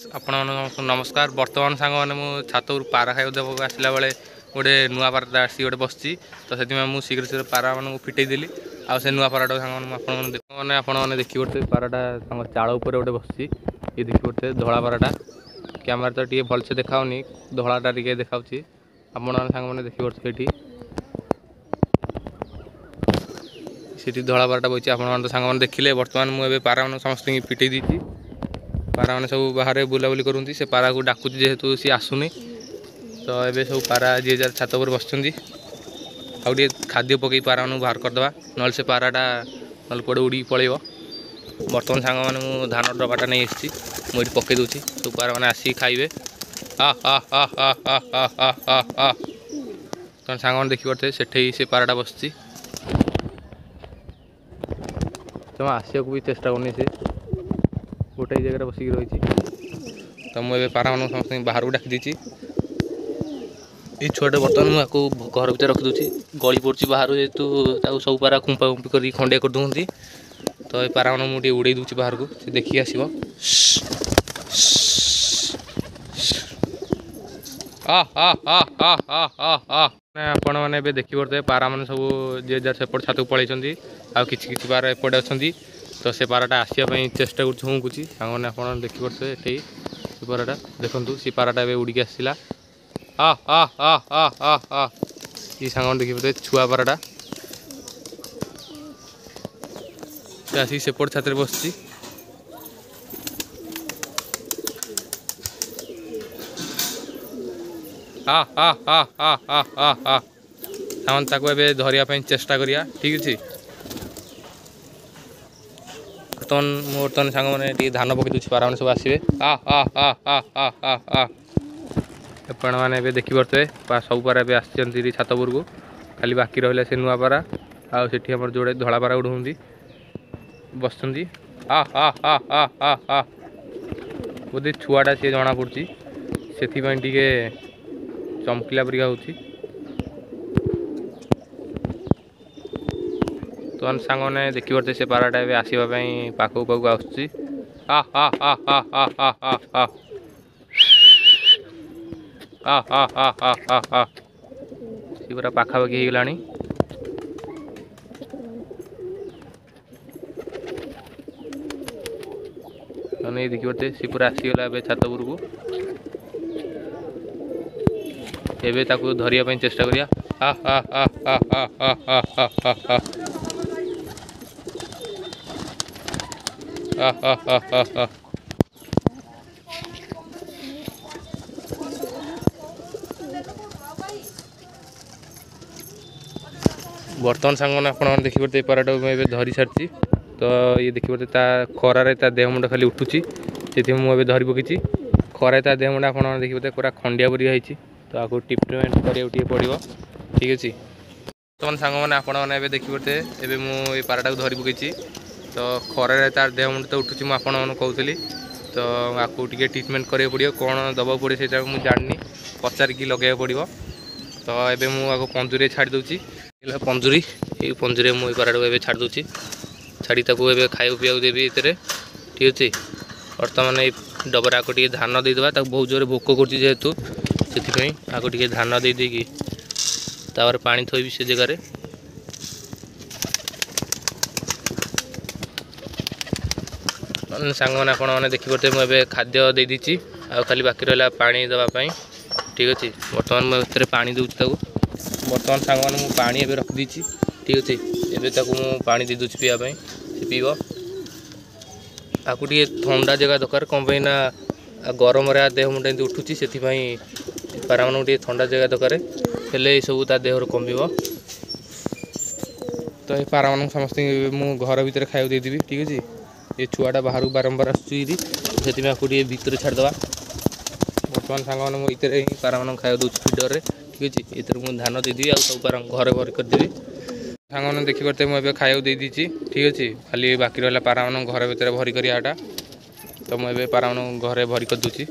आपण नमस्कार। बर्तमान सांग मैंने मु छात पारा खाई देव आसला बेले गोटे नुआ पारा आसी गोटे बसची तो से मुझे शीघ्र शीघ्र पारा मान फिटे देली आ से नुआ पाराटा सांग आपने देखी पड़ते पाराटा चाड़ उपर गोटे बसची ये देखी पड़ते धला पाराटा कैमेरा तो टे भलसे देखाऊनी धलाटा टे देखा आपण सांग देखी पड़ते ये धला पाराटा बची आप सांग देखिले। बर्तमान मुझे पारा मान समस्त फिटे दी पारा मैंने सब बाहर बुलाबुली करती से पारा को डाकुची जेहेतु सी आसुनी तो ये सब पारा जी जार छात पर बस आगे खाद्य पकई पारा मान बाहर करदे ना से पाराटा ना पड़े उड़ी पलैब। बर्तमान सांग मैंने धान डबाटा नहीं आसी मुझे पकई दूसरी सब पारा मैंने आसिक खाइबे। तो सांग मैंने देखी पारे से पाराटा बस तुम आसिया भी चेष्टा करनी से गोटे जगह बसिक रही तो मुझे पारा मान समस्त बाहर को डाक दी ये छुआटे बर्तमान मुझे घर भर रखीदे गली पड़ी बाहर जेहतु सब पारा खुंपा खुंपी कर खंडिया कर दूसरी तो ये पारा मान मुझे उड़े दूसरी बाहर को से देखिए आसो आपण मैंने देखी पड़ते पारा मैंने सब जे जार सेपट छात को पलि आि पारा एपटे अच्छा तो से पाराटा आसापी चेष्टा करुँकुची सांग मैंने आप देखी पड़ते ये पाराटा देखु सी पाराटा उड़िकी आसला ये सांग देखी पड़ते छुआ पाराटा से आसिक सेपट छात बस सांग धरिया चेष्टा करिया ठीक अच्छे। बर्तमान सांग मैंने धान पकई दूसरी पारा मैंने सब आसवे आपण मैंने देखी पारे सब पारा आसी छातपुर को खाली बाकी रहा से नुआ पारा आठी आम जोड़े धला पारा उड़ती बस बोधे छुआटा सी जना पड़ी से चमकिला परिका हो तो सांग मैंने देखी पारे से पाराटा आसवाई पाखक पाखक आसुची पूरा पाखापाखि हो गला देखी पारे सी पूरा आसीगला छातपुर को एबे ताकू धरिया चेष्टा करिया बर्तमान सांग मैंने आप देखी पारे पाराटा मुझे धरी सारी तो ये देखी पारे खरारे देह मुंड खाली उठुची से मुझे धरी पकई खरारे देह मुंड आप देखी पारे पूरा खंडिया परिया तो आपको ट्रिटमेंट करा पड़ो ठीक अच्छे। बर्तमान सांग मैंने आपने देखी पारे एवं मुझे पाराटा धरी पकई तो खरारे तार देह मुंड तो उठुची मुझे कहूली तो आपको टे ट्रिटमेंट करा पड़ो कौन दबा पड़े से मुझे जानी पचारिकी लगे पड़ो तो ये मुझे पंजुरी छाड़ दूसरी पंजुरी ये पंजुरी मुझे पाराटा छाड़ दूसरी छाड़ी ताको खाया पीवा देवी ये ठीक अच्छे। बर्तमान ये डबर आगे टे धान देदेबा बहुत जोर भोक करेतु से आगे टे धान देदेकी तापर पानी थोबी से जगार सांग मैंने आपने देखी पारे मुझे खाद्य दे दी आ खाली बाकी रहा पानी देवाई ठीक अच्छे। बर्तमान मुझे पानी दूसरी बर्तमान सांग मैंने पानी एवं रखी ठीक अच्छे एवं पानी दे दूसरी पीवाई से पीब आपको टे ठंडा जगह दरकार कौन ना गरम देह मुंड एमती उठुची से पारा मान टे ठंडा जगह दरकार हेल्ले सब देहर कमिब तो ये पारा मान समस्त मु घर भितर खाया देदेवी ठीक अच्छे। ये छुआटा बाहर बारंबार आसुरी से आपको भितर छाड़दे बर्तमान सांग मैंने इतने पारा मान खाया दूसरी फीडर ठीक अच्छे ये मुझे धान देदेवी आ सब पारा घर भर करदेवी सांग मैंने देखी पारे मुझे खाया दे दी ठीक अच्छे। खाली बाकी रहा पारा मान घर भर भरी करियाटा तो मुझे पारा मान घर भरी कर दूसरी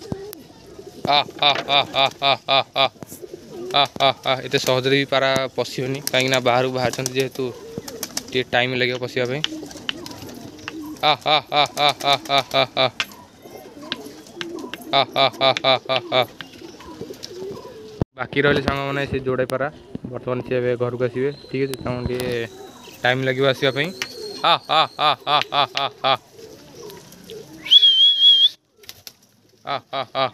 एत सहजरे भी पारा पशिबनी कहीं बाहर बाहर जेहेतु टे टाइम लगे पशियापी हा हा हा हा हा हा बाकी रही सांग मैंने से जोड़े पारा बर्तमान सी घर को आसवे ठीक है टाइम लगे आसवाई हा हा हा हा हा हा हा हा हा हा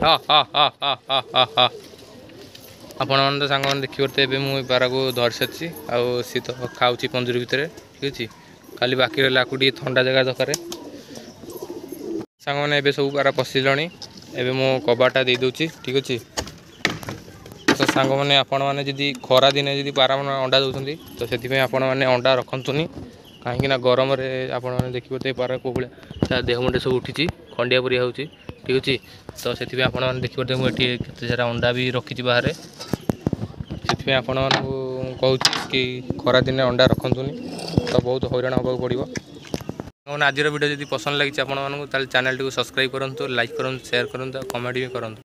हा हा हा हा हा हा हा आपण मैंने तो सांग मैंने देखिए एवं मुझे पारा को धरी सारी आउ सी तो खाऊँ पंजूरी भितर ठीक अच्छे खाली बाकी रहा आपको थंडा जगह दरकार सांग मैंने एवं सब पारा पशिले एवं मु कबाटा दे दूची ठीक अच्छे तो सांग मैंने आपण मैंने जदि खरा दिने जदि पारा मैंने अंडा दूसरी तो से आपण मैंने अंडा रखुनी कहीं गरम आपने देखिए पारा को भाया देह मुंडे सब उठी खंडिया पुरिया हो ठीक अच्छे तो से आपने देखिए मुझे केते सारा अंडा भी रखी बाहर से आपण कहूँ कि खरा दिन अंडा रखुनी तो बहुत हैरान होगा पड़ो आज वीडियो जब पसंद लगी आपको चैनल टी सब्सक्राइब करूँ लाइक करूँ शेयर करूँ कमेंट भी करूँ।